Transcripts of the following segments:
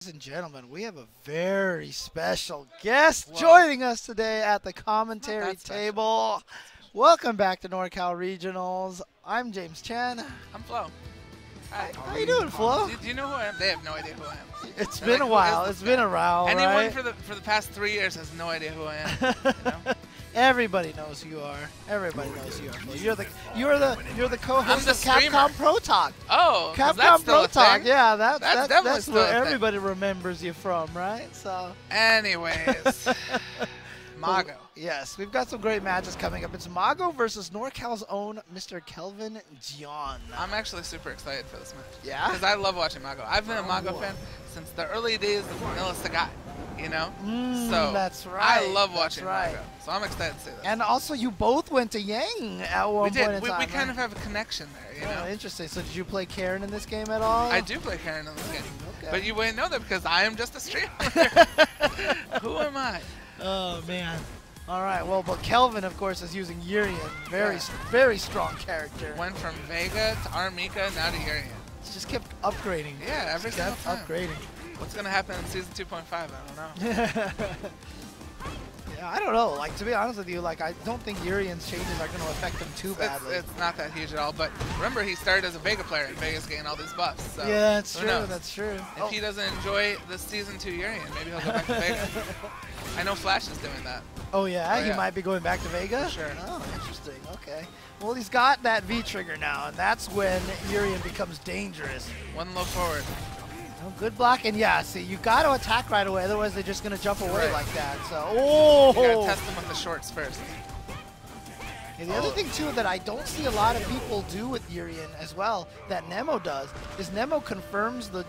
Ladies and gentlemen, we have a very special guest joining us today at the commentary table. Welcome back to NorCal Regionals. I'm James Chen. I'm Flo. Hi. How you doing, Flo? Do you know who I am? They have no idea who I am. It's been a while. It's been around. Anyone right? for the past 3 years has no idea who I am. You know? Everybody knows who you are. Everybody knows who you are. Flo. You're the co-host of streamer. Capcom Pro Talk. Oh, Capcom Pro Talk. Yeah, definitely that's still where a thing. everybody remembers you from, right? So. Anyways, Mago. Yes, we've got some great matches coming up. It's Mago versus NorCal's own Mr. Kelvin Jian. I'm actually super excited for this match. Yeah? Because I love watching Mago. I've been a Mago fan since the early days of Vanilla Sagat, you know? So that's right. I love watching Mago. So I'm excited to see this. And also, you both went to Yang at one point in time. We kind of have a connection there, you know? Interesting. So did you play Karen in this game at all? I do play Karen in this game. Okay. But you wouldn't know that because I am just a streamer. Who am I? Oh, man. All right, well, but Kelvin, of course, is using Urian. Very strong character. Went from Vega to Armika, now to Urian. Just kept upgrading. Yeah, every single time. Upgrading. What's going to happen in Season 2.5? I don't know. Yeah, I don't know. Like, to be honest with you, like, I don't think Urian's changes are going to affect him too badly. It's not that huge at all, but remember, he started as a Vega player, and Vega's getting all these buffs. So yeah, that's true. That's true. If he doesn't enjoy the Season 2 Urian, maybe he'll go back to Vega. I know Flash is doing that. Oh, yeah? He might be going back to Vega? Sure. Oh, interesting. Okay. Well, he's got that V-trigger now, and that's when Urian becomes dangerous. One low forward. Oh, good block. And, yeah, see, you got to attack right away, otherwise they're just going to jump away like that. So, oh! You got to test them with the shorts first. And the other thing, too, that I don't see a lot of people do with Urian as well, that Nemo does, is Nemo confirms the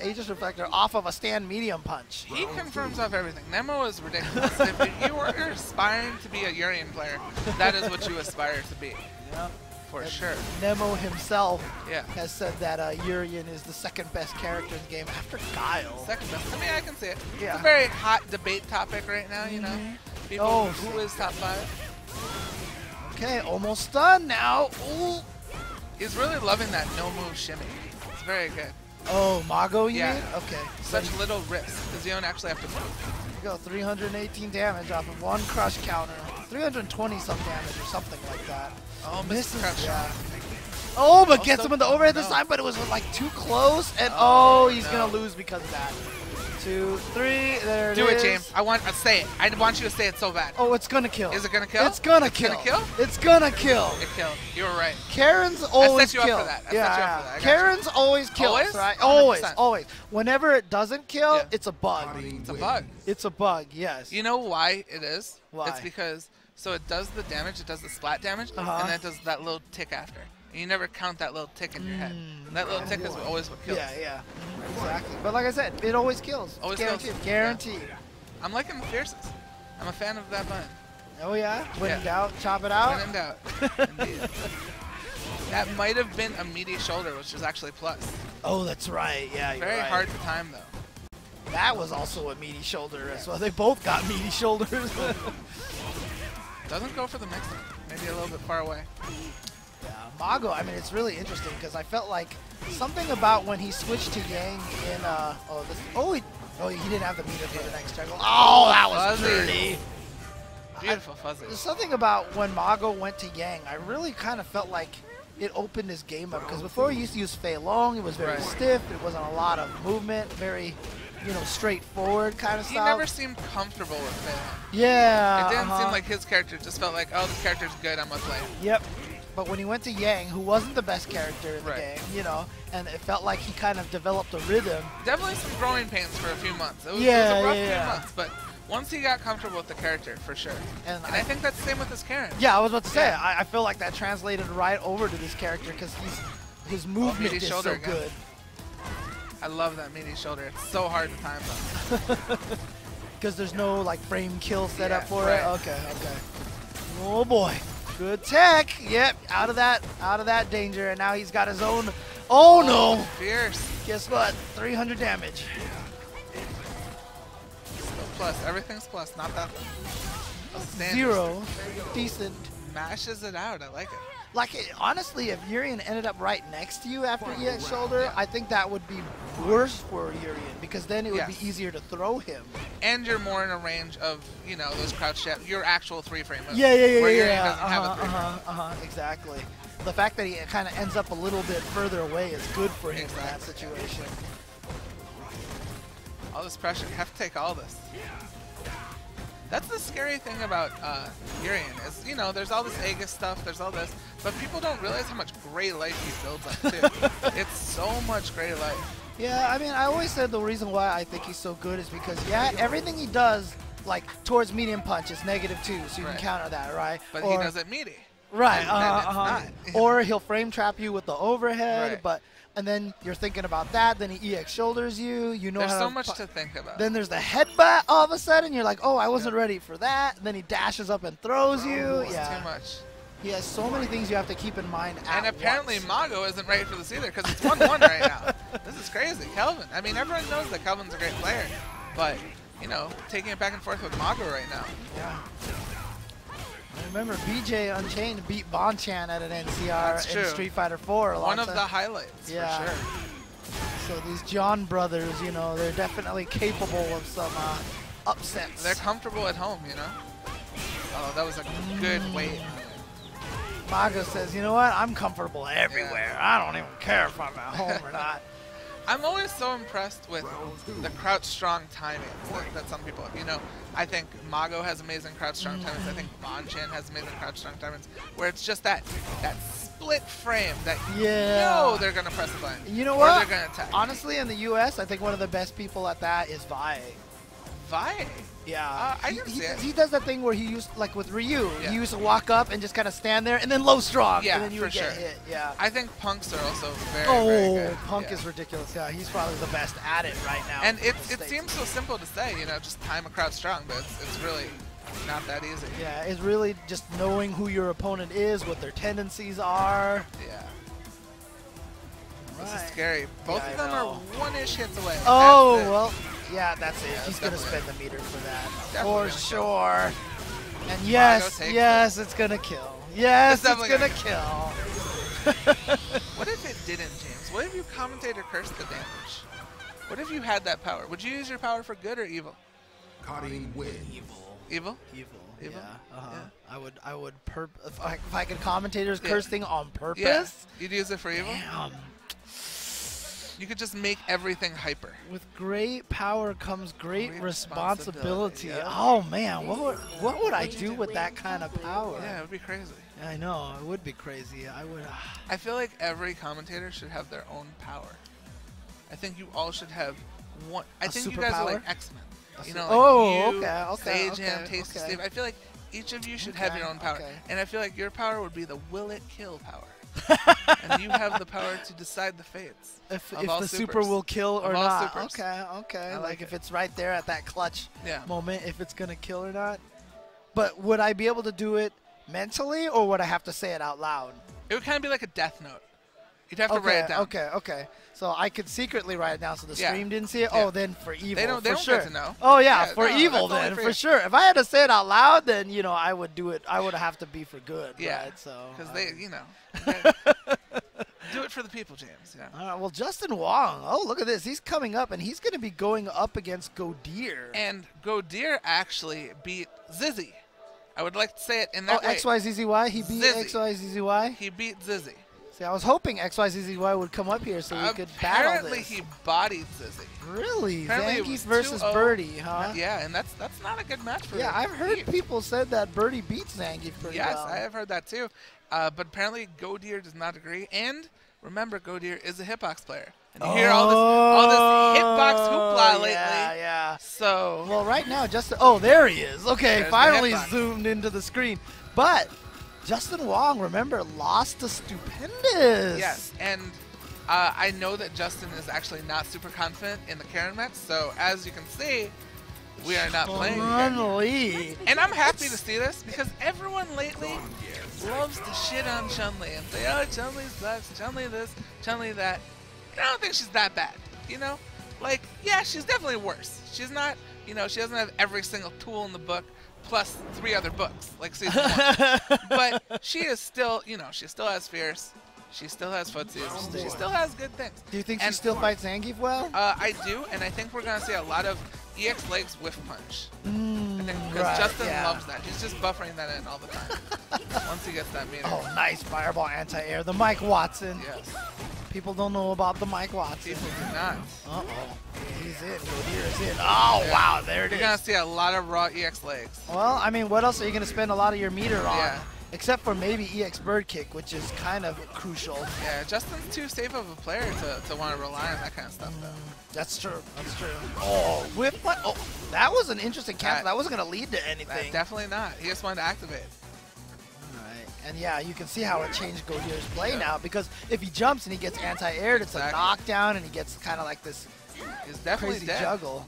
Aegis Reflector off of a stand medium punch. He confirms off everything. Nemo is ridiculous. If you are aspiring to be a Urian player, that is what you aspire to be. Yep. For sure. Nemo himself Yeah. has said that Urian is the second best character in the game after Guile. Second best. I mean, I can see it. Yeah. It's a very hot debate topic right now, you know? People, who is top 5? Okay, almost done now. Ooh. He's really loving that no-move shimmy. It's very good. Oh, Mago, you Yeah. mean? Okay. Such little risks, because you don't actually have to move. There you go, 318 damage off of one crush counter. 320-some damage or something like that. Oh, misses crush. Yeah. Oh, but gets him in the overhead this time, but it was like too close, and he's gonna lose because of that. 2, 3, there it is. Do it, James. I want to say it. I want you to say it so bad. Oh, it's gonna kill. Is it gonna kill? It's gonna kill. Gonna kill? It's gonna kill. It killed. You were right. Karen's always I set you kill. up for that. I set you up for that. Karen's always kills, Always? right? 100%. Always. Whenever it doesn't kill, it's a bug. It's a bug. It's a bug, yes. You know why it is? Why? It's because, so it does the damage, it does the splat damage, and then it does that little tick after. And you never count that little tick in your head. That little tick is always what kills. Yeah. Exactly. But like I said, it always kills. Always guaranteed. kills. Guaranteed. Yeah. I'm liking the fiercest. I'm a fan of that button. Oh, yeah? When in doubt, chop it out? When in doubt. Indeed. That might have been a meaty shoulder, which is actually plus. Oh, that's right. Yeah, you're Very right. hard to time, though. That was also a meaty shoulder as well. They both got meaty shoulders. Doesn't go for the mix up. Maybe a little bit far away. Yeah, Mago, I mean, it's really interesting because I felt like something about when he switched to Yang in, he didn't have the meter for the next jungle. Oh, that was pretty. Beautiful fuzzy. There's something about when Mago went to Yang, I really kind of felt like it opened his game up because before he used to use Fei Long, it was very stiff, it wasn't a lot of movement, very, straightforward kind of style. He never seemed comfortable with Fei Long. Yeah. It didn't seem like his character, just felt like, oh, this character's good, I'm gonna play him. Yep. But when he went to Yang, who wasn't the best character in the game, and it felt like he kind of developed a rhythm. Definitely some growing pains for a few months. It was a rough few months, but once he got comfortable with the character, for sure. And I think that's the same with his Karen. Yeah, I was about to say, I feel like that translated right over to this character because his movement is so good. I love that meaty shoulder. It's so hard to time though. Because there's no frame kill set up for it. Okay. Oh boy. Good tech. Yep, out of that danger, and now he's got his own. Oh no! Fierce. Guess what? 300 damage. Still plus. Everything's plus. Not that. 0. Decent. Mashes it out. I like it. Like, honestly, if Urien ended up right next to you after EX shoulder, I think that would be worse for Urien because then it would be easier to throw him. And you're more in a range of, you know, those crouch jab, your actual 3-frame moves. Yeah. Where Urien doesn't have a 3-frame. Exactly. The fact that he kind of ends up a little bit further away is good for him in that situation. All this pressure, you have to take all this. That's the scary thing about Urien is, you know, there's all this Aegis stuff, there's all this, but people don't realize how much gray life he builds up too. It's so much gray life. Yeah, I mean, I always said the reason why I think he's so good is because, yeah, everything he does, like, towards medium punch is -2, so you can counter that, right? But he does it meaty. Right, or he'll frame trap you with the overhead, and then you're thinking about that, then he EX shoulders you, you know. There's so much to think about. Then there's the headbutt all of a sudden, you're like, oh, I wasn't ready for that. And then he dashes up and throws you. It's too much. He has so many things you have to keep in mind And at apparently once. Mago isn't ready for this either because it's 1-1 right now. This is crazy. Kelvin, I mean, everyone knows that Kelvin's a great player, but, you know, taking it back and forth with Mago right now. Yeah. I remember BJ Unchained beat Bonchan at an NCR in Street Fighter 4 One of the highlights, for sure. So these John brothers, you know, they're definitely capable of some upsets. They're comfortable at home, you know? Oh, that was a good weight. Mago says, you know what? I'm comfortable everywhere. I don't even care if I'm at home or not. I'm always so impressed with the crouch strong timings that some people have. You know, I think Mago has amazing crouch strong timings. I think Bonchan has amazing crouch strong timings. Where it's just that split frame that you know they're gonna press a button. You know what? Or they're gonna attack. Honestly, in the U.S., I think one of the best people at that is Vi. Vi? Yeah. I can see it. He does that thing where he used, like with Ryu, he used to walk up and just kind of stand there and then low strong. Yeah, and then you would get hit. Yeah. I think punks are also very, very good. Punk is ridiculous. Yeah, he's probably the best at it right now. And it seems so simple to say, you know, just time a crouch strong, but it's really not that easy. Yeah, it's really just knowing who your opponent is, what their tendencies are. Yeah. This is scary. Both of them are one-ish hits away. Oh, well, yeah, that's it. He's going to spend the meter for that. For sure. And yes, it's going to kill. Yes, it's going to kill. What if it didn't, James? What if you commentator cursed the damage? What if you had that power? Would you use your power for good or evil? Evil? Yeah. I would if I could commentators cursing on purpose. Yeah. You'd use it for evil? Damn. You could just make everything hyper. With great power comes great responsibility. Oh man, what would I do with that kind of power? Yeah, it would be crazy. I know, it would be crazy. I feel like every commentator should have their own power. I think you all should have one. I think you guys are like X-Men. You know, like Sage, Tasty Steve. I feel like each of you should have your own power. And I feel like your power would be the will it kill power. And you have the power to decide the fates. If the super will kill or not. Okay. Like if it's right there at that clutch moment, if it's going to kill or not. But would I be able to do it mentally, or would I have to say it out loud? It would kind of be like a death note. You'd have to write it down. Okay. So I could secretly write it down so the stream didn't see it? Yeah. Oh, then for evil, they don't get to know. Oh, yeah, for evil then, for sure. If I had to say it out loud, then, you know, I would do it. I would have to be for good, right? So because they, you know, do it for the people, James. Yeah. All right, well, Justin Wong. Oh, look at this. He's coming up, and he's going to be going up against Godir. And Godir actually beat Zizzy. I would like to say it in that way. XYZZY? He beat XYZZY? He beat Zizzy. See, I was hoping XYZZY would come up here so we could battle this. Apparently he bodied Zizzy. Really? Zangief versus Birdie, huh? Yeah, and that's not a good match for Yeah, I've heard people said that Birdie beats Zangief pretty well. Yes, I have heard that too. But apparently Godir does not agree. And remember, Godir is a hitbox player. And you hear all this hitbox hoopla lately. Yeah. So. Well, right now, Justin. Oh, there he is. Okay, finally zoomed into the screen. But Justin Wong, remember, lost to Stupendous. Yes, and I know that Justin is actually not super confident in the Karen match. So as you can see, we are not playing. Chun-Li. And I'm happy to see this because everyone lately loves to shit on Chun-Li and say, oh, Chun-Li sucks, Chun-Li this, Chun-Li that. And I don't think she's that bad, you know? Like, yeah, she's definitely worse. She's not, you know, she doesn't have every single tool in the book, plus 3 other books, like season 1. But she is still, you know, she still has Fierce. She still has footsies. She still has good things. Do you think she still fights Zangief well? I do, and I think we're going to see a lot of EX legs whiff punch. Because Justin loves that. He's just buffering that in all the time. Once he gets that meter. Oh, nice fireball anti-air. The Mike Watson. Yes. People don't know about the Mike Watson. People do not. Uh-oh. He's in. Godier's in. Oh, yeah. Wow. There it is. You're going to see a lot of raw EX legs. Well, I mean, what else are you going to spend a lot of your meter on? Yeah. Except for maybe EX Bird Kick, which is kind of crucial. Yeah, Justin's too safe of a player to want to rely on that kind of stuff, though. That's true. That's true. Oh, whip what? Oh, that was an interesting cancel. That wasn't going to lead to anything. Definitely not. He just wanted to activate. All right. And yeah, you can see how it changed Godier's play now, because if he jumps and he gets anti-aired, it's a knockdown, and he gets kind of like this crazy juggle.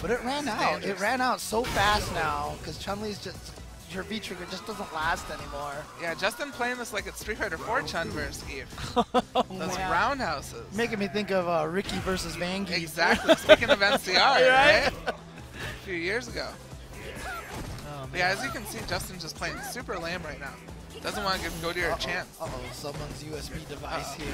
But it ran out. Dangerous. It ran out so fast now, because Chun-Li's just... her V-trigger just doesn't last anymore. Yeah, Justin playing this like it's Street Fighter 4 Chun versus Eve. Those roundhouses. Making me think of Ricky versus Vangie. Exactly. Speaking of NCR, right? A few years ago. Oh, yeah, as you can see, Justin's just playing super lame right now. Doesn't want to give Godier a chance. Someone's USB device here.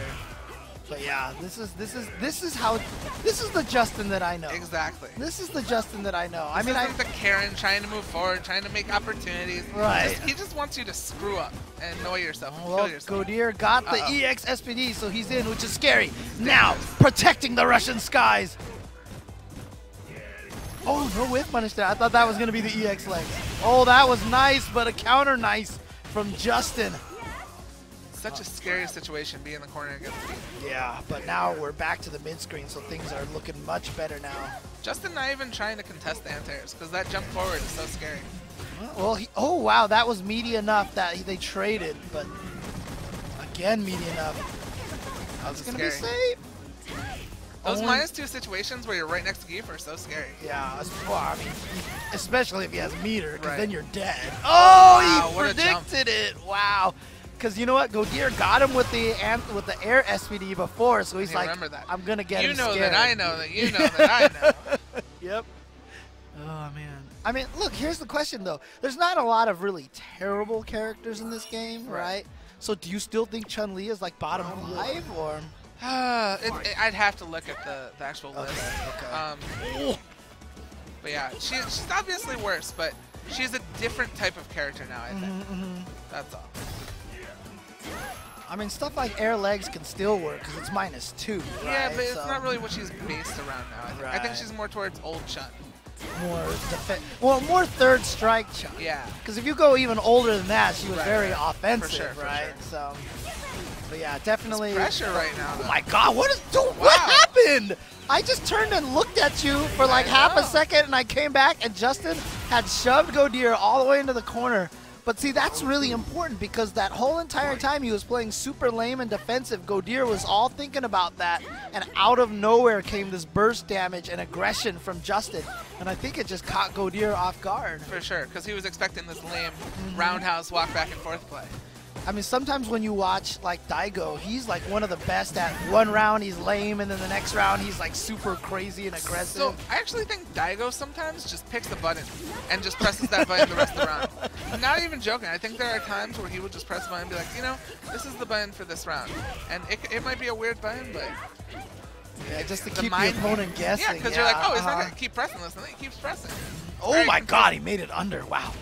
But yeah, this is the Justin that I know. Exactly. This is the Justin that I know. This isn't the Karen trying to move forward, trying to make opportunities. Right. He just wants you to screw up and annoy yourself and kill yourself. Godier got the EX SPD, so he's in, which is scary. Now, protecting the Russian skies. Oh, no whip punish there. I thought that was going to be the EX legs. Oh, that was nice, but a counter nice from Justin. Such a scary situation being in the corner against me. Yeah, but now we're back to the mid-screen, so things are looking much better now. Justin not even trying to contest the anti-airs, because that jump forward is so scary. Well, oh wow, that was meaty enough that they traded, but again, meaty enough. That's going to be safe. Those -2 situations where you're right next to Geef are so scary. Yeah, well, I mean, especially if he has meter, because then you're dead. Oh, wow, he predicted it. Wow. Because you know what, Godier got him with the air SPD before, so he's like, I'm gonna get him scared. You know that I know that you know that I know. Yep. Oh man. I mean, look, here's the question though. There's not a lot of really terrible characters in this game, right? So do you still think Chun-Li is like bottom 5 or? I'd have to look at the actual list. Okay. But yeah, she's obviously worse, but she's a different type of character now. I think. That's all. I mean, stuff like air legs can still work because it's -2, right? Yeah, but it's not really what she's based around now. I think she's more towards old Chun. More third strike Chun. Yeah. Because if you go even older than that, she was very offensive, for sure, right? So, but yeah, definitely. It's pressure right now. Oh my God! What happened? I just turned and looked at you for like half a second, and I came back, and Justin had shoved Godier all the way into the corner. But see, that's really important because that whole entire time he was playing super lame and defensive. Godier was all thinking about that, and out of nowhere came this burst damage and aggression from Justin. And I think it just caught Godier off guard. For sure, because he was expecting this lame roundhouse walk back and forth play. I mean, sometimes when you watch like Daigo, he's like one of the best at one round he's lame, and then the next round he's like super crazy and aggressive. So I actually think Daigo sometimes just picks the button and just presses that button the rest of the round. I'm not even joking. I think there are times where he would just press the button and be like, you know, this is the button for this round. And it might be a weird button, but... Yeah, just to keep the opponent guessing. Yeah, because you're like, oh, he's not going to keep pressing this, and then he keeps pressing. Oh my God, he made it under. Wow.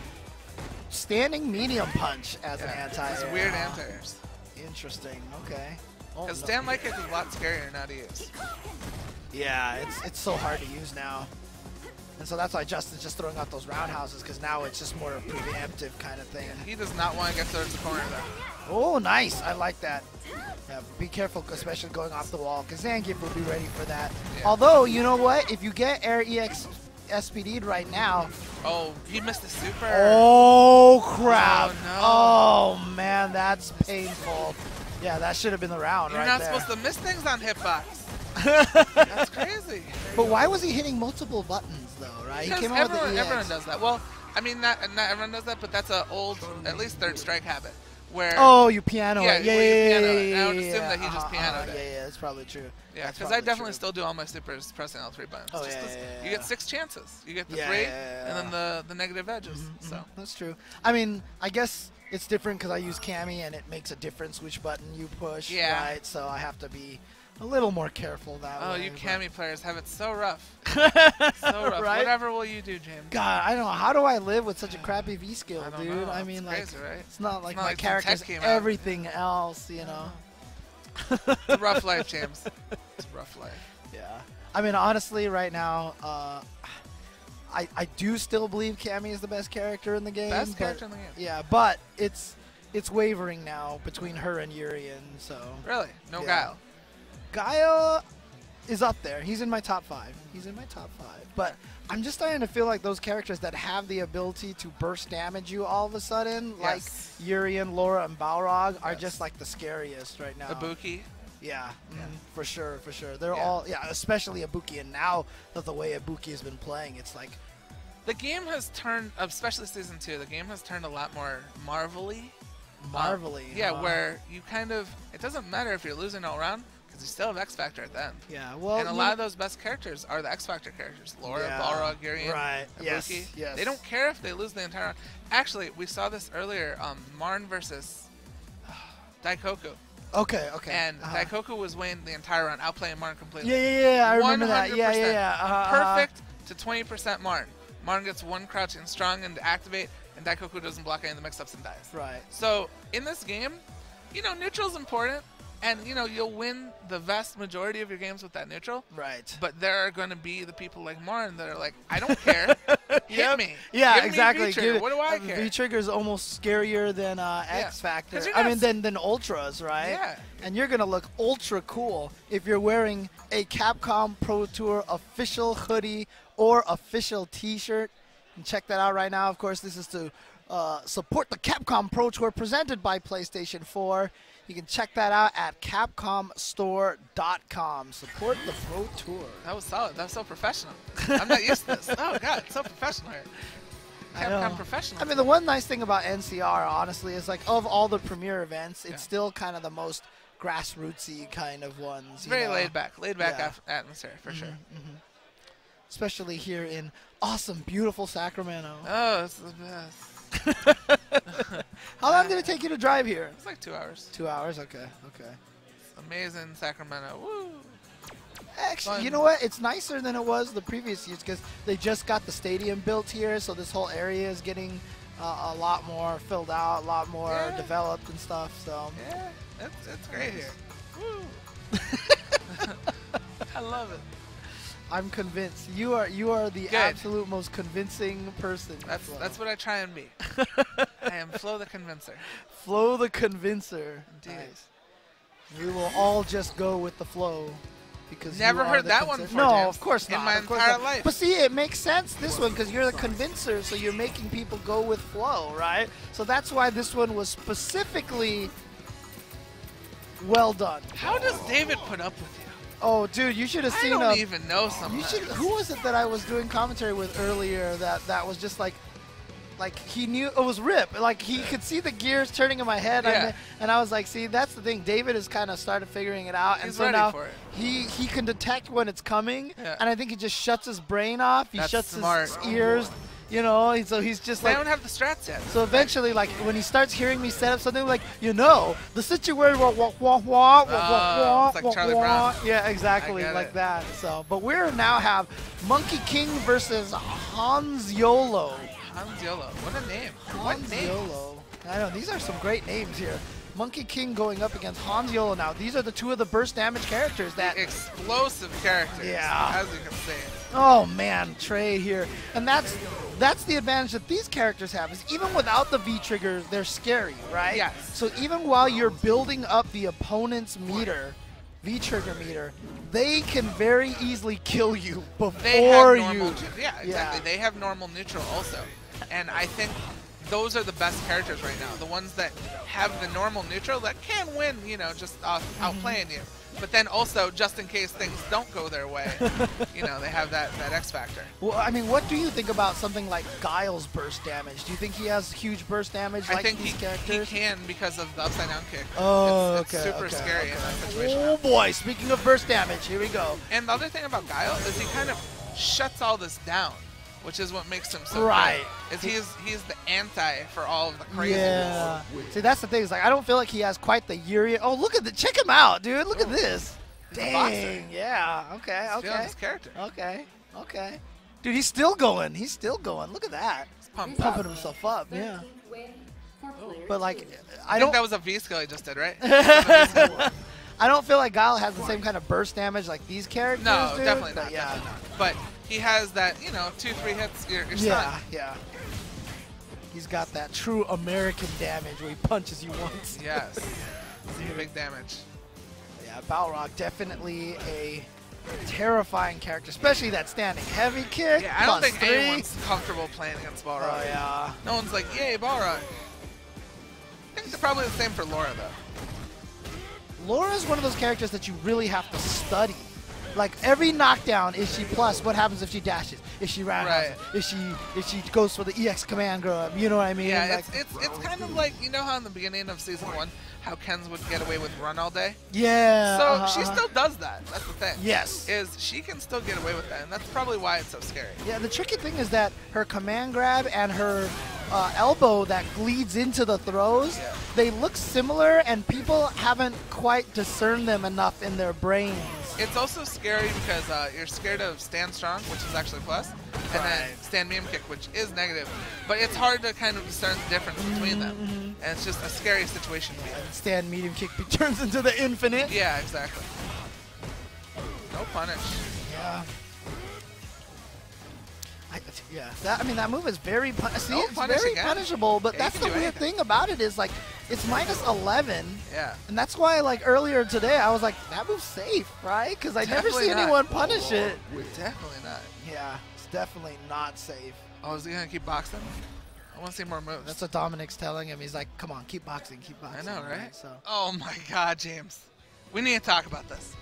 Standing medium punch as an anti-air. It's weird anti-airs. Interesting. Okay. Because stand like it is a lot scarier now to use. Yeah, it's so hard to use now. And so that's why Justin's just throwing out those roundhouses, because now it's just more a preemptive kind of thing. He does not want to get towards the corner, though. Oh, nice. I like that. Yeah, be careful, especially going off the wall, because Zangief will be ready for that. Yeah. Although, you know what? If you get Air EX SPD'd right now. Oh, he missed the super. Oh, crap. Oh, no. Oh, man, that's painful. Yeah, that should have been the round right there. You're not supposed to miss things on hitbox. That's crazy. But why was he hitting multiple buttons, though, right? Because he came out with the EX. Everyone does that. Well, I mean, not everyone does that, but that's an old, at least third strike habit. where you piano yeah, it. Yeah. And I would assume that he just pianoed it. Yeah, that's probably true. Yeah, because I definitely still do all my supers pressing all 3 buttons. Oh, You get 6 chances. You get the 3, and then the negative edges. So that's true. I mean, I guess it's different because I use Cammy, and it makes a difference which button you push. Yeah. Right. So I have to be a little more careful that way. Oh, you Cammy players have it so rough. So rough. Right? Whatever will you do, James? God, I don't know. How do I live with such a crappy V skill, dude? Know. I mean, it's crazy, right? It's not like it's not my like character's everything else, you know. It's a rough life, James. It's a rough life. Yeah. I mean, honestly, right now, I do still believe Cammy is the best character in the game. Best character in the game. Yeah, but it's wavering now between her and Urien, so. Really? No Guile? Guile is up there. He's in my top 5. But I'm just starting to feel like those characters that have the ability to burst damage you all of a sudden, like Urien, Laura, and Balrog, are just like the scariest right now. Ibuki? Yeah, for sure. They're all, especially Ibuki. And now that the way Ibuki has been playing, it's like. The game has turned, especially Season 2, the game has turned a lot more Marvel-y. Yeah, where you kind of, it doesn't matter if you're losing all around, because you still have X Factor at the end. Yeah, well, and a lot of those best characters are the X Factor characters. Laura, Balrog, Urien, Ibuki. Yes. They don't care if they lose the entire round. Actually, we saw this earlier, Marn versus Daikoku. Okay. And Daikoku was winning the entire round, outplaying Marn completely. Yeah, I remember that. Perfect to 20% Marn. Marn gets 1 crouch and strong and to activate, and Daikoku doesn't block any of the mix-ups and dies. Right. So, in this game, neutral's important, and, you'll win the vast majority of your games with that neutral. Right. But there are going to be the people like Marn that are like, I don't care. Hit me. Yeah, Give exactly. Me what do I care? V-Trigger is almost scarier than X Factor. I mean, than Ultras, right? Yeah. And you're going to look ultra cool if you're wearing a Capcom Pro Tour official hoodie or official T-shirt. And check that out right now. Of course, this is to support the Capcom Pro Tour presented by PlayStation 4. You can check that out at CapcomStore.com. Support the Pro Tour. That was solid. That was so professional. I'm not used to this. Oh, God, it's so professional here. Capcom professional. I mean, the one nice thing about NCR, honestly, is like of all the premier events, it's still kind of the most grassrootsy kind of ones. It's very laid back atmosphere, for sure. Especially here in awesome, beautiful Sacramento. Oh, it's the best. How long did it take you to drive here? It's like 2 hours. 2 hours? Okay. It's amazing Sacramento. Woo! Actually, you know what? It's nicer than it was the previous years because they just got the stadium built here, so this whole area is getting a lot more filled out, a lot more developed and stuff. So yeah, it's great here. Woo! I love it. I'm convinced. You are the absolute most convincing person. That's what I try and be. I am Flo the Convincer. Flo the Convincer. Indeed. Nice. We will all just go with the flow. Because never heard that one before. No, James. of course not. In my entire life. But see, it makes sense this one because you're the convincer, so you're making people go with flow, right? So that's why this one was specifically well done. How does David put up with you? Oh, dude, you should have seen him. I don't even know sometimes. Who was it that I was doing commentary with earlier that was just like he knew it was Rip. Like he could see the gears turning in my head, and I was like, see, that's the thing. David has kind of started figuring it out, and so now he can detect when it's coming, and I think he just shuts his brain off. He shuts his ears. You know, so he's just like. I don't have the strats yet. So eventually, like when he starts hearing me set up something, like the situation where it's like Charlie Brown. Yeah, exactly, like that. So, but we now have Monkey King versus Hans Yolo. Hans Yolo, what a name! Hans Yolo. I know these are some great names here. Monkey King going up against Hans Yolo now. These are the two of the burst damage characters that explosive characters. Yeah, as you can say. Oh man, Trey here, and that's the advantage that these characters have is even without the V triggers, they're scary, right? Yes. So even while you're building up the opponent's meter, V trigger meter, they can very easily kill you before they have normal, you. Yeah, exactly. They have normal neutral also, and I think those are the best characters right now. The ones that have the normal neutral that can win, you know, just outplaying you. But then also, just in case things don't go their way, you know, they have that X factor. Well, I mean, what do you think about something like Guile's burst damage? Do you think he has huge burst damage like these characters? He can because of the upside down kick. Oh, it's super scary in that situation. Oh boy, speaking of burst damage, here we go. And the other thing about Guile is he kind of shuts all this down, which is what makes him so good. Is he's the anti for all of the craziness. Yeah. See, that's the thing. Is like I don't feel like he has quite the Yuri. Oh, look at the check him out, dude. Look at this. Dang. Yeah. Okay. He's feeling his character. Okay. Okay. Dude, he's still going. He's still going. Look at that. He's pumping himself up. Yeah. But like, I think that was a V skill he just did, right? I don't feel like Guile has the same kind of burst damage like these characters No, do, definitely but not. Yeah. Definitely not. But he has that, you know, 2-3 hits, you're stunned. Yeah. He's got that true American damage where he punches you once. Yes. Big damage. Yeah, Balrog definitely a terrifying character, especially that standing heavy kick. Yeah, I don't think anyone's comfortable playing against Balrog. Oh, yeah. No one's like, yay, Balrog. I think they're probably the same for Laura, though. Laura's one of those characters that you really have to study. Like every knockdown, is she plus? What happens if she dashes? If she roundhouses? If she goes for the EX command grab? You know what I mean? Yeah, like, it's kind of like, you know how in the beginning of season 1, how Ken's would get away with run all day? Yeah. So she still does that. That's the thing. Yes. Is she can still get away with that, and that's probably why it's so scary. Yeah, the tricky thing is that her command grab and her elbow that leads into the throws, they look similar, and people haven't quite discerned them enough in their brains. It's also scary because you're scared of stand strong, which is actually plus, and then stand medium kick, which is negative. But it's hard to kind of discern the difference between them, and it's just a scary situation to be in. Stand medium kick turns into the infinite. Yeah, exactly. No punish. Yeah. I mean, that move is very punishable, but that's the weird thing about it is, like, it's minus 11. Yeah. And that's why, like, earlier today, I was like, that move's safe, right? Because I never see anyone punish it. Definitely not. Yeah, it's definitely not safe. Oh, is he going to keep boxing? I want to see more moves. That's what Dominic's telling him. He's like, come on, keep boxing, keep boxing. I know, right? So. Oh, my God, James. We need to talk about this.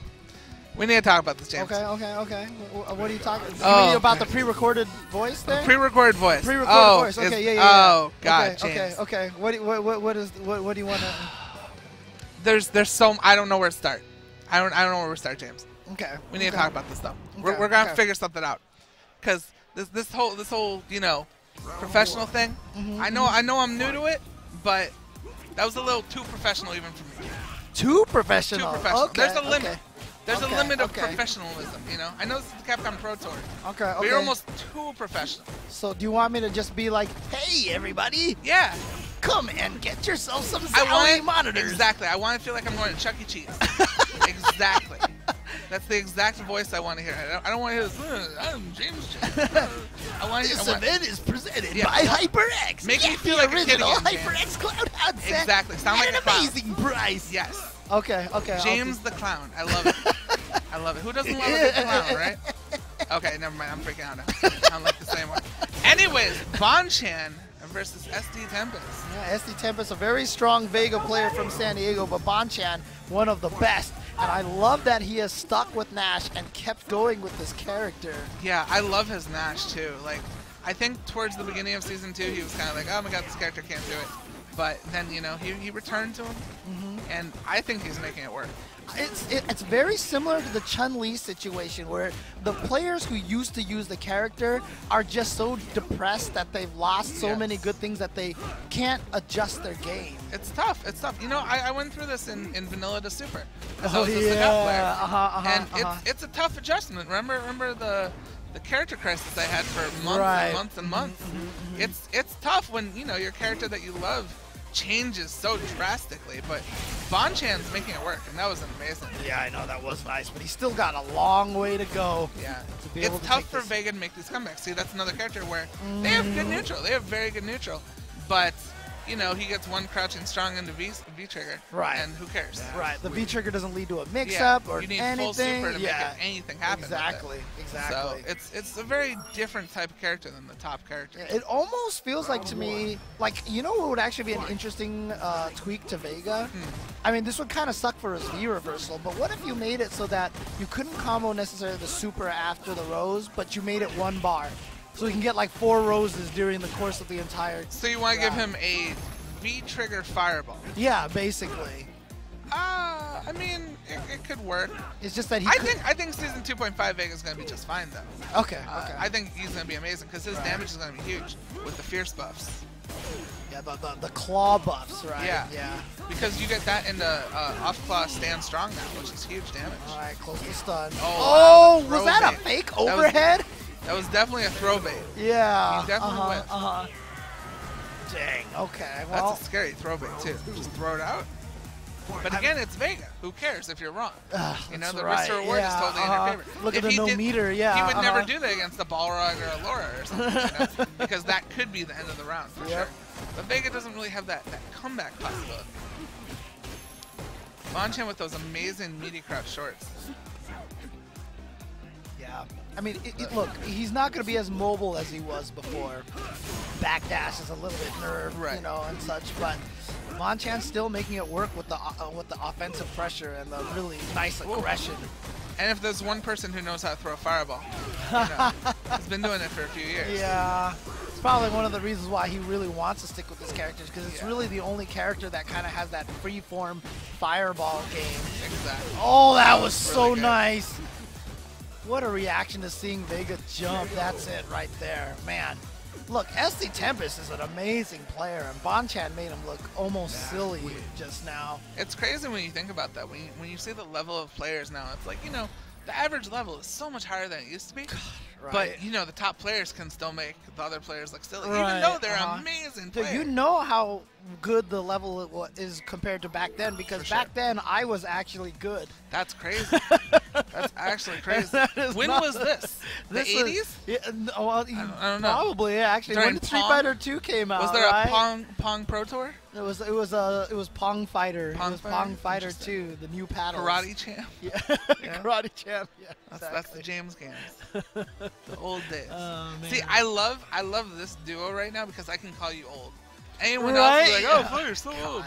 We need to talk about this, James. Okay. What are you talking about? You mean about the pre-recorded voice thing? Pre-recorded voice. Pre-recorded voice. Okay, yeah. Oh, God, James. Okay. What do you want to... There's so... I don't know where to start. I don't know where to start, James. Okay. We need to talk about this, though. We're going to have to figure something out. Because this whole, you know, professional thing, I know I'm new to it, but that was a little too professional even for me. Too professional? Too professional. Okay, There's a limit. There's a limit of professionalism, you know? I know this is the Capcom Pro Tour. Okay. But you're almost too professional. So do you want me to just be like, hey, everybody? Yeah. Come and get yourself some Zowie monitors. Exactly. I want to feel like I'm going to Chuck E. Cheese. Exactly. That's the exact voice I want to hear. I don't want to hear this, I'm James. This event is presented by HyperX. Make me feel like a kid again, HyperX Cloud headset. Exactly. Sound like an amazing price. Yes. Okay. James the Clown. I love it. I love it. Who doesn't love a good clown, right? Okay, never mind. I'm freaking out now. I'm like the same one. Anyways, Bonchan versus SD Tempest. Yeah, SD Tempest, a very strong Vega player from San Diego, but Bonchan, one of the best. And I love that he has stuck with Nash and kept going with this character. Yeah, I love his Nash, too. Like, I think towards the beginning of Season 2, he was kind of like, oh my god, this character can't do it. But then, you know, he returned to him, and I think he's making it work. It's very similar to the Chun-Li situation where the players who used to use the character are just so depressed that they've lost so many good things that they can't adjust their game. It's tough. It's tough. You know, I went through this in Vanilla to Super. Oh, I was a player. And it's a tough adjustment. Remember the character crisis I had for months and months. It's tough when, you know, your character that you love changes so drastically, but Bonchan's making it work, and that was amazing. Yeah, I know, that was nice, but he's still got a long way to go. Yeah, it's tough for Vega to make these comebacks. See, that's another character where they have good neutral. They have very good neutral, but you know, he gets one crouching strong into V trigger. Right. And who cares? Right. The V trigger doesn't lead to a mix-up or you need anything. Full super to make anything happen. Exactly. So it's a very different type of character than the top character. It almost feels like to me, like, you know what would actually be an interesting tweak to Vega? I mean, this would kind of suck for his V reversal, but what if you made it so that you couldn't combo necessarily the super after the rose, but you made it one bar? So he can get like 4 roses during the course of the entire. So you want to give him a V-trigger fireball? Yeah, basically. I mean, it could work. It's just that I think Season 2.5 Vega is going to be just fine, though. Okay, I think he's going to be amazing because his damage is going to be huge with the fierce buffs. Yeah, the claw buffs, right? Yeah. Because you get that in the off claw stand strong now, which is huge damage. All right, close to stun. Oh, wow, was that a fake overhead? That was definitely a throw bait. Yeah. He definitely went. Dang. Okay. Well, that's a scary throw bait too. Just throw it out. But again, it's Vega. Who cares if you're wrong? You know, the risk to reward is totally in your favor. Look at the no meter. Yeah. He would never do that against the Balrog or a Laura or something, you know? Because that could be the end of the round for sure. But Vega doesn't really have that comeback possibility. Bonchan with those amazing meaty crouch shorts. Yeah. I mean, look, he's not going to be as mobile as he was before. Backdash is a little bit nerve, you know, and such, but Bonchan's still making it work with the offensive pressure and the really nice aggression. And if there's one person who knows how to throw a fireball, you know, he's been doing it for a few years. Yeah. It's probably one of the reasons why he really wants to stick with this character, because it's really the only character that kind of has that free-form fireball game. Exactly. Oh, that was so really nice. What a reaction to seeing Vega jump. That's it right there. Man, look, SC Tempest is an amazing player, and Bonchan made him look almost silly just now. It's crazy when you think about that. When you see the level of players now, it's like, you know, the average level is so much higher than it used to be. But, you know, the top players can still make the other players look silly, even though they're amazing players. Dude, you know how good the level is compared to back then, because back then I was actually good. That's crazy. That's actually crazy. When was this? The 80s? Yeah, well, I don't know. Probably, yeah. Actually, when Street Fighter 2 came out, was there a Pong Pro Tour? It was Pong Fighter. It was Pong Fighter 2, the new paddles. Karate Champ. Yeah, Karate Champ. Yeah, that's the James games. The old days. Oh, man. See, I love this duo right now because I can call you old. Anyone else is like, oh, fuck, you're so old.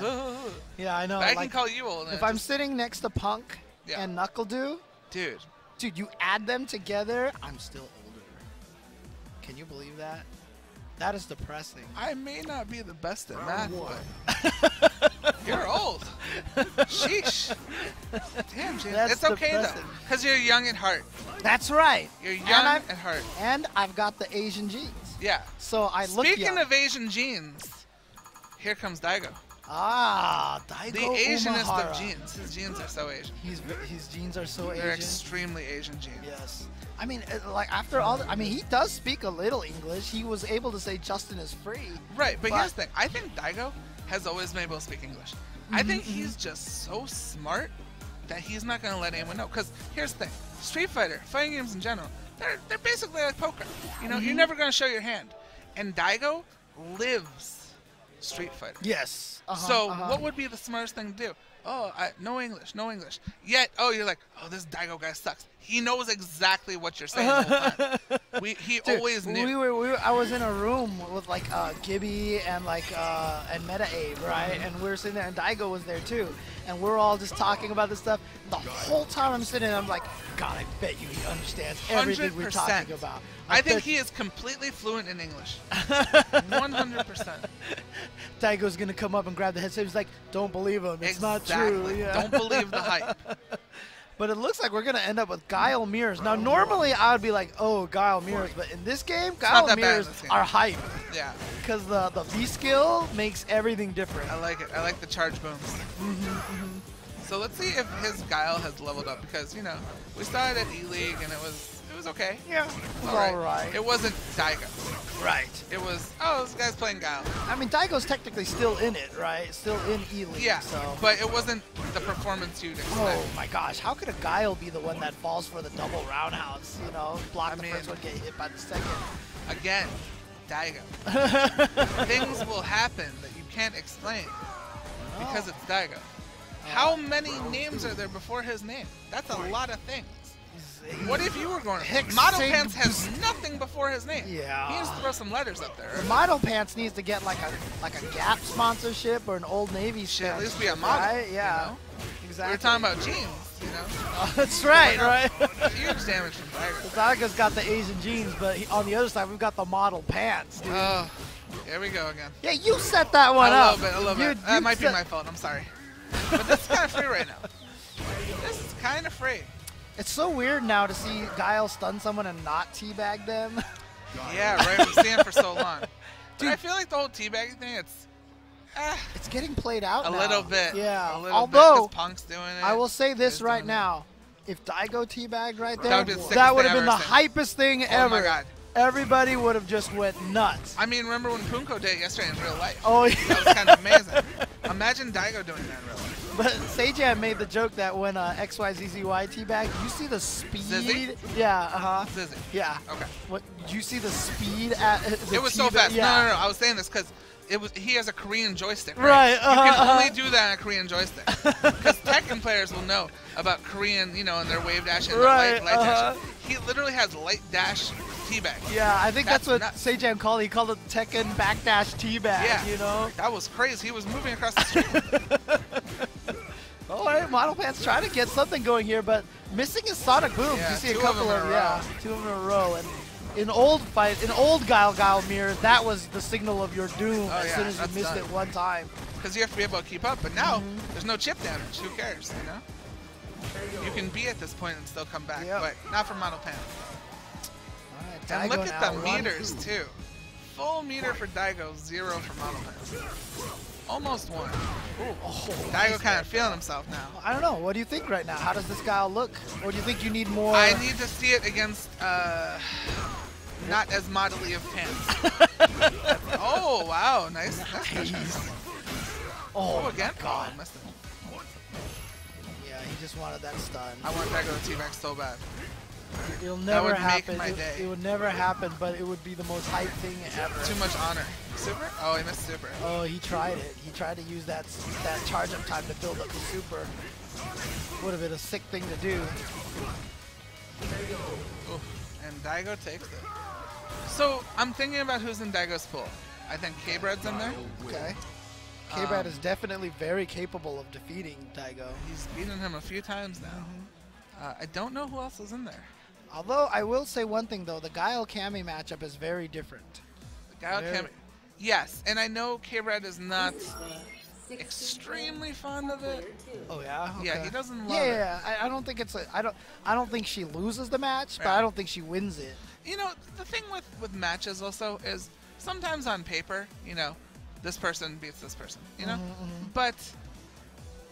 Yeah, I know. But I can call you old. If I'm sitting next to Punk and Knuckle-Doo, dude, you add them together, I'm still older. Can you believe that? That is depressing. I may not be the best at math, but you're old. Sheesh. Damn, James. It's okay, though, because you're young at heart. That's right. You're young at heart. And I've got the Asian genes. Yeah. So I look young. Speaking of Asian genes, here comes Daigo. Ah, Daigo. The Asianest of genes. His genes are so Asian. His genes are so Asian. They're extremely Asian genes. Yes. I mean, like, after all, I mean, he does speak a little English. He was able to say Justin is free. Right, but here's the thing. I think Daigo has always been able to speak English. I think he's just so smart that he's not going to let anyone know. Because here's the thing. Street Fighter, fighting games in general, they're basically like poker. You know, you're never going to show your hand. And Daigo lives Street Fighter. Yes. So what would be the smartest thing to do? Oh, no English, no English. Yet, you're like, oh, this Daigo guy sucks. He knows exactly what you're saying the whole time. He always knew. I was in a room with like Gibby and like and Meta Abe, right? And we were sitting there, and Daigo was there too. And we're all just talking about this stuff. The whole time I'm sitting there, I'm like, God, I bet you he understands everything we're talking about. I think he is completely fluent in English. 100%. Daigo's gonna come up and grab the headset. He's like, "Don't believe him. It's not true. Yeah. Don't believe the hype." But it looks like we're gonna end up with Guile mirrors. Now, normally I would be like, "Oh, Guile mirrors," but in this game, Guile mirrors are hype. Yeah. Because the V skill makes everything different. I like it. I like the charge booms. So let's see if his Guile has leveled up, because you know we saw it at E-League and it was okay. Yeah, it was all right. It wasn't Daigo. Right. It was, oh, this guy's playing Guile. I mean, Daigo's technically still in it, right? Still in E-League. Yeah, so. But it wasn't the performance you'd expect. Oh my gosh, how could a Guile be the one that falls for the double roundhouse? You know, block the first one, get hit by the second. Again, Daigo. Things will happen that you can't explain because it's Daigo. How many names are there before his name? That's a lot of things. What if you were going to... Model Pants has nothing before his name. Yeah. He needs to throw some letters up there. Model Pants needs to get like a Gap sponsorship or an Old Navy should at least be a model. Right? Yeah. You know? Exactly. We're talking about jeans, you know? Oh, that's right, right? Huge damage from Daigo. Daigo's got the Asian jeans, but on the other side, we've got the Model Pants, dude. Oh, here we go again. Yeah, you set that one up. A little bit. That might be my fault. I'm sorry. But this is kind of free right now. This is kind of free. It's so weird now to see Guile stun someone and not teabag them. Yeah, right. We've seen it for so long. Dude, I feel like the whole teabagging thing, it's getting played out a now. little bit. Yeah. A little Although, bit, Punk's doing it. I will say this right now. If Daigo teabagged right there, that would have been the hypest thing ever. Oh my god. Everybody would have just went nuts. I mean, remember when Punko did it yesterday in real life? Oh, yeah. That was kind of amazing. Imagine Daigo doing that in real life. But Seijan made the joke that when XYZZY teabagged, you see the speed. Zizzy? Yeah, Zizzy. Yeah. Okay. What? Did you see the speed at the It was so fast. Yeah. No. I was saying this because he has a Korean joystick. Right. You can only do that on a Korean joystick. Because Tekken players will know about Korean, you know, and their wave dash and their light dash. He literally has light dash teabag. Yeah, I think that's what Seijan called it. He called it Tekken backdash teabag. Yeah. You know. That was crazy. He was moving across the street. All right, Model Pants trying to get something going here, but missing his Sonic Boom. Yeah, you see a couple of 2 of them in a row. And in old Guile mirror, that was the signal of your doom as soon as you missed it one time. Because you have to be able to keep up, but now there's no chip damage. Who cares, you know? You can be at this point and still come back, but not for Model Pants. Right, and look at the meters, too. Full meter for Daigo, 0 for Model Pants. Almost 1. Daigo kind of feeling himself now. I don't know. What do you think right now? How does this guy look? Or do you think you need more? I need to see it against not as modelly of pants. Oh, wow. Nice. Oh, again? God. Oh, missed it. Yeah, he just wanted that stun. I want Daigo to teabag so bad. It'll never happen. Make my day. It would never happen, but it would be the most hype thing ever. Too much honor. Super? Oh, he missed super. Oh, he tried it. He tried to use that charge up time to build up the super. Would have been a sick thing to do. Oof. And Daigo takes it. So I'm thinking about who's in Daigo's pool. I think K-Brad's in there. Okay. K-Brad is definitely very capable of defeating Daigo. He's beaten him a few times now. I don't know who else is in there. Although I will say one thing though, the Guile Cammy matchup is very different. The Guile Cammy, yes, and I know K-Brad is not extremely fond of it. Oh yeah. Okay. Yeah, he doesn't love it. Yeah, I don't think it's I don't think she loses the match, but I don't think she wins it. You know, the thing with matches also is sometimes on paper, you know, this person beats this person, you know, but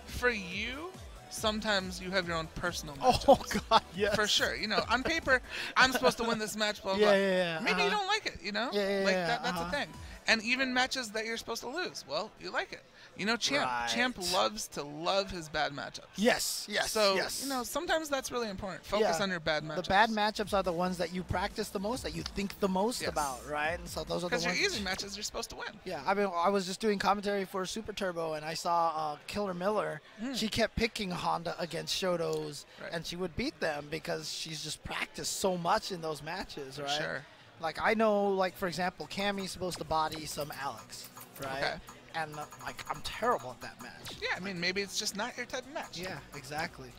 for you. Sometimes you have your own personal matchups. Oh, God, yes. For sure. You know, on paper, I'm supposed to win this match, blah, blah. Yeah. Maybe you don't like it, you know? That's a thing. And even matches that you're supposed to lose, well, you like it. You know, Champ. Right. Champ loves to love his bad matchups. Yes. So, you know, sometimes that's really important. Focus on your bad matchups. The bad matchups are the ones that you practice the most, that you think the most about, right? And so those are the ones. Because your easy matches, you're supposed to win. Yeah, I mean, I was just doing commentary for Super Turbo, and I saw Killer Miller. She kept picking Honda against Shotos, and she would beat them because she's just practiced so much in those matches, right? Sure. Like, I know, like, for example, Cammy's supposed to body some Alex, right? Okay. And, like, I'm terrible at that match. Yeah, I mean, maybe it's just not your type of match. Yeah, exactly.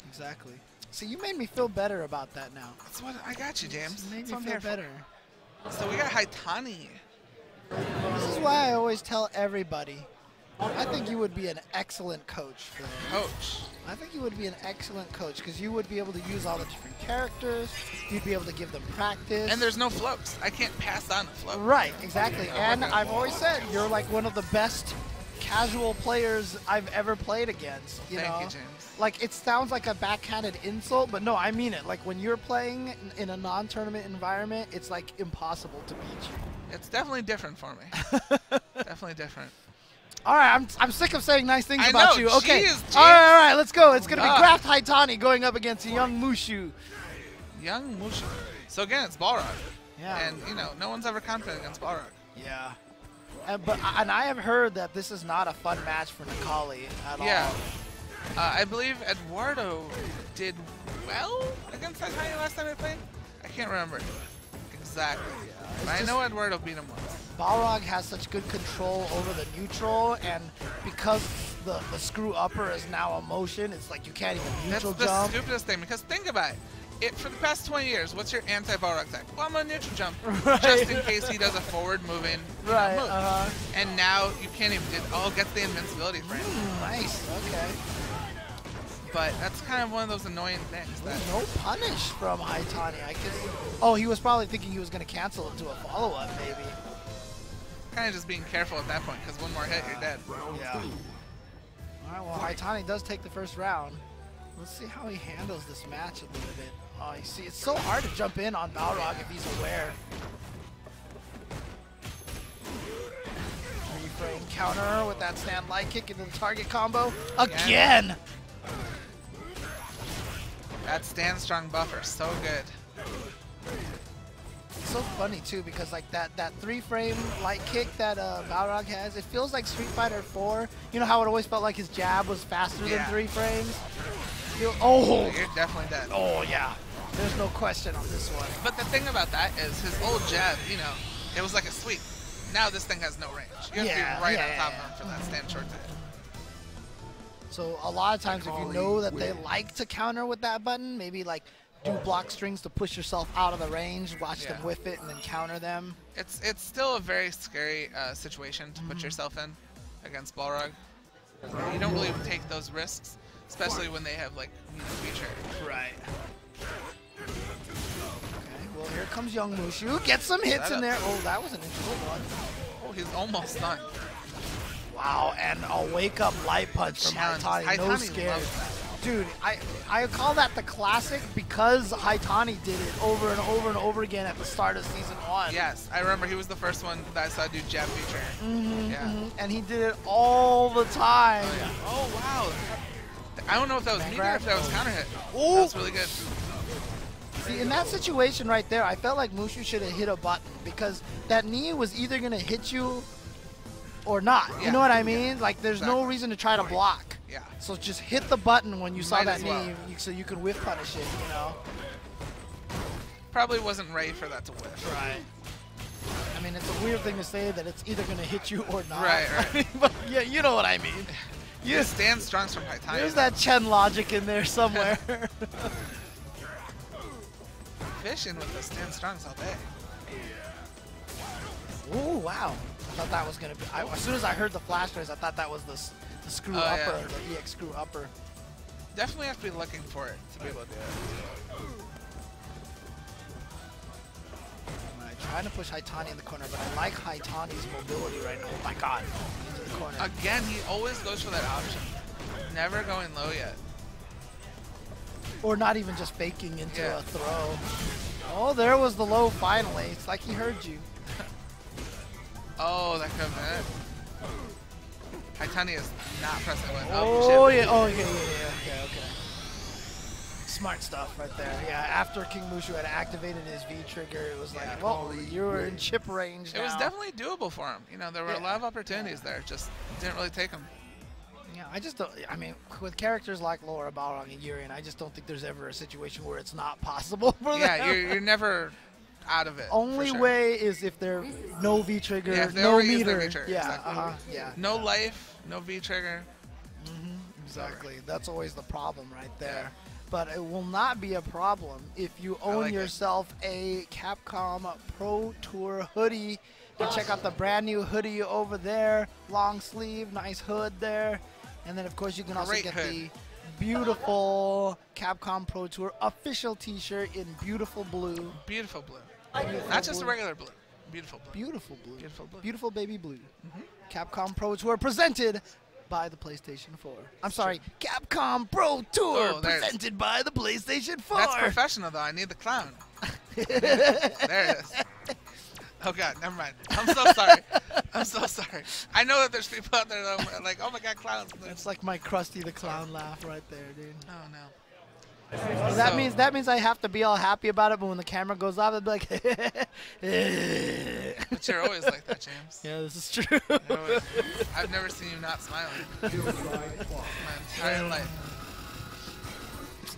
See, you made me feel better about that now. That's what I got you, James. You made me feel better. So we got Haitani. This is why I always tell everybody, I think you would be an excellent coach for them. Coach. I think you would be an excellent coach because you would be able to use all the different characters. You'd be able to give them practice. And there's no floats. I can't pass on a float. Right, exactly. And I've always said you're like one of the best casual players I've ever played against. You know? You, James. Like, it sounds like a backhanded insult, but no, I mean it. Like, when you're playing in a non-tournament environment, it's like impossible to beat you. It's definitely different for me. Definitely different. All right, I'm sick of saying nice things I about know, you. Okay. geez, all right, let's go. It's going to be Graft Haitani going up against young Mushu. Young Mushu. So again, it's Balrog. Yeah. And, you know, no one's ever confident against Balrog. Yeah. And I have heard that this is not a fun match for Necalli at all. Yeah. I believe Eduardo did well against Hani last time I played. I can't remember exactly. Yeah, but I know Eduardo beat him once. Balrog has such good control over the neutral, and because the screw upper is now a motion, it's like you can't even neutral jump. That's the stupidest thing, because think about it. For the past 20 years, what's your anti-Balrog tech? Well, I'm going to neutral jump, just in case he does a forward moving move. And now you can't even, it all gets the invincibility frame. Nice, okay. But that's kind of one of those annoying things. There's no punish from Haitani. Oh, he was probably thinking he was going to cancel it to a follow-up, maybe. Kind of just being careful at that point, because one more hit, you're dead. Yeah. All right, well, Haitani does take the first round. Let's see how he handles this match a little bit. Oh, you see, it's so hard to jump in on Balrog if he's aware. Three-frame counter with that stand light kick into the target combo. Again! That stand strong buffer, so good. It's so funny too, because like that three-frame light kick that Balrog has, it feels like Street Fighter 4. You know how it always felt like his jab was faster than 3 frames? Oh! You're definitely dead. Oh yeah. There's no question on this one. But the thing about that is his old jab, you know, it was like a sweep. Now this thing has no range. You have to be right on top of him for that stand short hit. So a lot of times if you know that they like to counter with that button, maybe like do block strings to push yourself out of the range, watch them whiff it, and then counter them. It's still a very scary situation to put yourself in against Balrog. You don't really take those risks, especially when they have like feature. Right. Okay, well here comes young Mushu. Get some hits in there. Oh, that was an interesting one. Oh, he's almost done. Wow, and a wake-up light punch from Haitani. No scare. Dude, I call that the classic because Haitani did it over and over and over again at the start of Season 1. Yes, I remember he was the first one that I saw do jab feature. And he did it all the time. Oh, wow. I don't know if that was meter or if that was counter hit. Oh, that was really good. See, in that situation right there, I felt like Mushu should have hit a button because that knee was either going to hit you or not. You know what I mean? Like, there's no reason to try to block. Yeah. So just hit the button when you saw that knee so you can whiff punish it, you know? Probably wasn't ready for that to whiff. Right. I mean, it's a weird thing to say that it's either going to hit you or not. Right. I mean, but yeah, you know what I mean. You stand strong from Haitani. There's that Chen logic in there somewhere. Fishing with the stand strongs all day. Oh, wow. I thought that was going to be... as soon as I heard the flash noise, I thought that was the screw upper, the EX screw upper. Definitely have to be looking for it to be able to do it. I'm trying to push Haitani in the corner, but I like Haitani's mobility right now. Oh my god. Into the corner. Again, he always goes for that option. Never going low yet. Or not even just faking into a throw. Oh, there was the low finally. It's like he heard you. Oh, that could have been it. Haitani is not pressing button. Oh, yeah. Oh, yeah. Okay. Smart stuff right there. Yeah, after King Mushu had activated his V trigger, it was like, well, you were in chip range now. It was definitely doable for him. You know, there were a lot of opportunities there. Just didn't really take them. Yeah, I just don't. I mean, with characters like Laura, Balrog, and Urian, I just don't think there's ever a situation where it's not possible for them. Yeah, you're never out of it. Only way is if they're no V trigger, if they no meter. Use their V trigger. Yeah, exactly. No life, no V trigger. Exactly. That's always the problem right there. But it will not be a problem if you own yourself a Capcom Pro Tour hoodie. And check out the brand new hoodie over there. Long sleeve, nice hood there. And then, of course, you can also get the beautiful Capcom Pro Tour official t-shirt in beautiful blue. Beautiful blue. Not just a regular blue. Beautiful blue. Beautiful blue. Beautiful blue. Beautiful baby blue. Capcom Pro Tour presented by the PlayStation 4. I'm sorry, Capcom Pro Tour presented by the PlayStation 4. That's professional, though. I need the clown. There it is. Oh, God, never mind. I'm so sorry. I'm so sorry. I know that there's people out there that are like, oh, my God, clowns. It's like my Krusty the Clown laugh right there, dude. Oh, no. So that means I have to be all happy about it, but when the camera goes off, I'd be like, But you're always like that, James. Yeah, this is true. I've never seen you not smiling my entire life.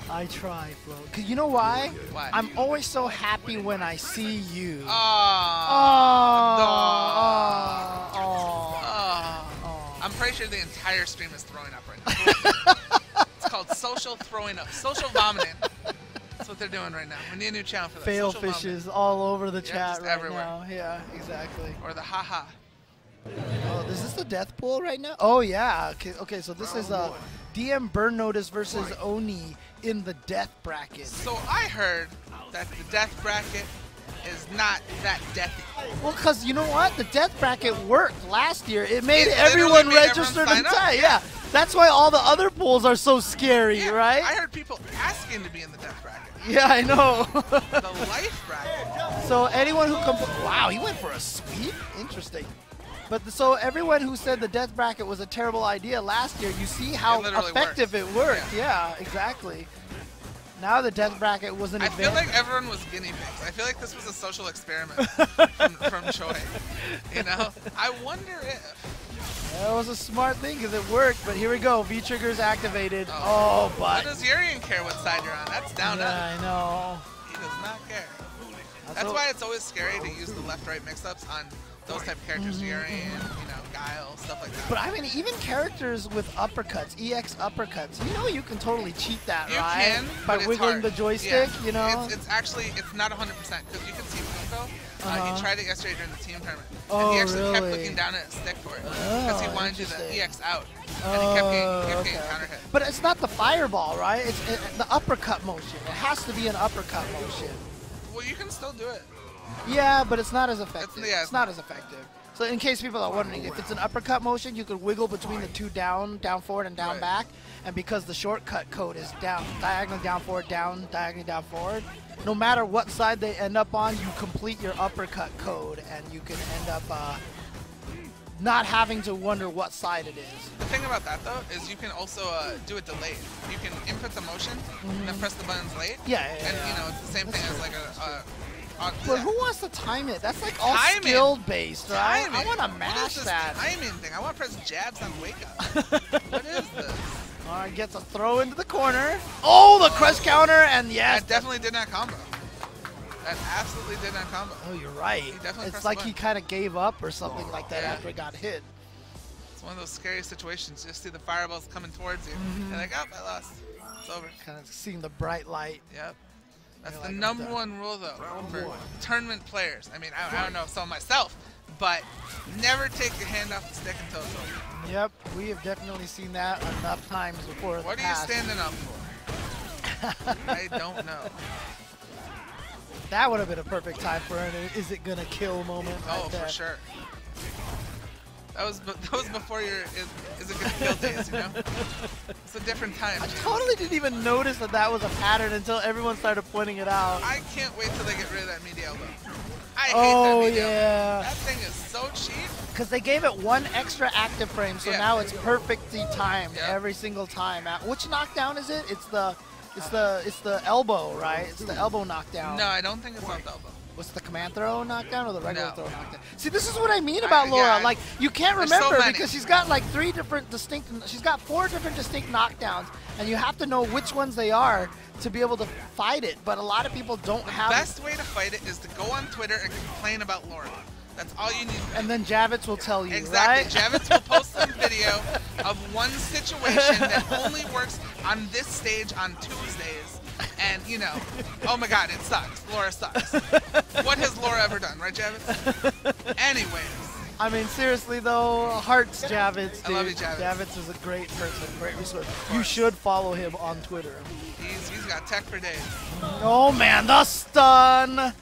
I try, Flo. You know why? Why? I'm always so happy when I see you. I'm pretty sure the entire stream is throwing up right now. It's called social throwing up. Social vomiting. That's what they're doing right now. We need a new channel for that. Fail fishes all over the chat right everywhere. now. Yeah, exactly. Or the haha. Oh, is this the death pool right now? Oh, yeah. Okay, so this is DM Burn Notice versus Oni in the death bracket. So I heard that the death bracket is not that deathy. Well, because you know what? The death bracket worked last year. It made everyone register to die. Yeah. That's why all the other pools are so scary, right? I heard people asking to be in the death bracket. Yeah, I know. The life bracket. So anyone who wow, he went for a sweep? Interesting. But so everyone who said the death bracket was a terrible idea last year, you see how effective it worked. Yeah, exactly. Now the death bracket was an advantage. I feel like everyone was guinea pigs. I feel like this was a social experiment from Choi. You know? I wonder if... That was a smart thing because it worked, but here we go. V-trigger's activated. Oh, but... What does Urian care what side you're on? That's down up. I know. He does not care. That's why it's always scary to use the left-right mix-ups on those type of characters, Urian, you know, Guile, stuff like that. But I mean, even characters with uppercuts, EX uppercuts, you know you can totally cheat that, right? You can, by but wiggling the joystick, you know? It's actually, it's not 100%, because you can see Funko, he tried it yesterday during the team tournament, and Oh, he actually really? kept looking down at his stick for it, because he wanted to do the EX out, and he kept getting counter hit. But it's not the fireball, right? It's the uppercut motion. It has to be an uppercut motion. Well, you can still do it. Yeah, but it's not as effective. It's not as effective. So in case people are wondering, if it's an uppercut motion, you could wiggle between the two down forward, and down back. And because the shortcut code is down, diagonally down forward, down, diagonally down forward, no matter what side they end up on, you complete your uppercut code, and you can end up not having to wonder what side it is. The thing about that, though, is you can also do it delayed. You can input the motion and then press the buttons late. Yeah, and you know, it's the same thing as like but who wants to time it? That's like all skill-based, right? I want to mash that. Timing thing. I want to press jabs on wake up. What is this? All right, gets a throw into the corner. Oh, the crush counter, and yes. That definitely did not combo. That absolutely did not combo. Oh, you're right. It's like he kind of gave up or something like that after he got hit. It's one of those scary situations. You just see the fireballs coming towards you. You're like, oh, I lost. It's over. Kind of seeing the bright light. Yep. That's the number one rule, though, for tournament players. I mean, I don't know some myself, but never take your hand off the stick until it's over. Yep, we have definitely seen that enough times before. What are you standing up for? I don't know. That would have been a perfect time for an "is it gonna kill" moment. Oh, for sure. That was before your is it gonna kill days, you know? It's a different time. I totally didn't even notice that was a pattern until everyone started pointing it out. I can't wait till they get rid of that media elbow. I hate that media elbow. That thing is so cheap. Because they gave it one extra active frame, so now it's perfectly timed every single time. Which knockdown is it? It's the elbow, right? It's the elbow knockdown. No, I don't think it's not the elbow. What's the command throw knockdown or the regular throw knockdown? See, this is what I mean about Laura. Like, you can't remember because she's got like she's got 4 different distinct knockdowns, and you have to know which ones they are to be able to fight it. But a lot of people don't have. The best way to fight it is to go on Twitter and complain about Laura. That's all you need. And then Javits will tell you, exactly. Right? Javits will post some video of one situation that only works on this stage on Tuesdays. And, you know, oh my god, it sucks. Laura sucks. What has Laura ever done, right, Javits? Anyways. I mean, seriously, though, hearts Javits, dude. I love you, Javits. Javits is a great person, great resource. You should follow him on Twitter. He's got tech for days. Oh, man, the stun!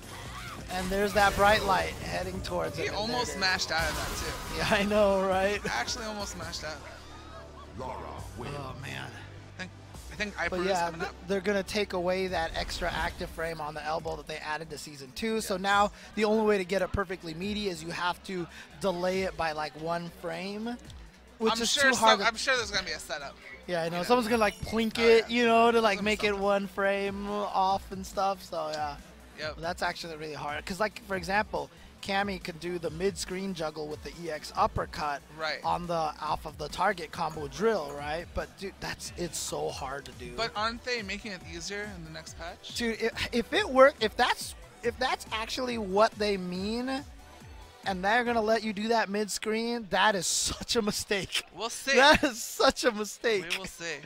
And there's that bright light heading towards it. He almost mashed out of that, too. Yeah, I know, right? Actually almost mashed out of that. Oh, man. But yeah, they're going to take away that extra active frame on the elbow that they added to Season 2. So now the only way to get it perfectly meaty is you have to delay it by like 1 frame. which is too hard. I'm sure there's gonna be a setup. Yeah, I know. Someone's gonna like plink it, you know, to like make it one frame off and stuff. So yeah. Yep. Well, that's actually really hard. Cause like for example, Cammy can do the mid-screen juggle with the EX uppercut on the off of the target combo drill, right? But dude, it's so hard to do. But aren't they making it easier in the next patch? Dude, if it worked, if that's actually what they mean, and they're gonna let you do that mid-screen, that is such a mistake. We'll see. That is such a mistake. We will see.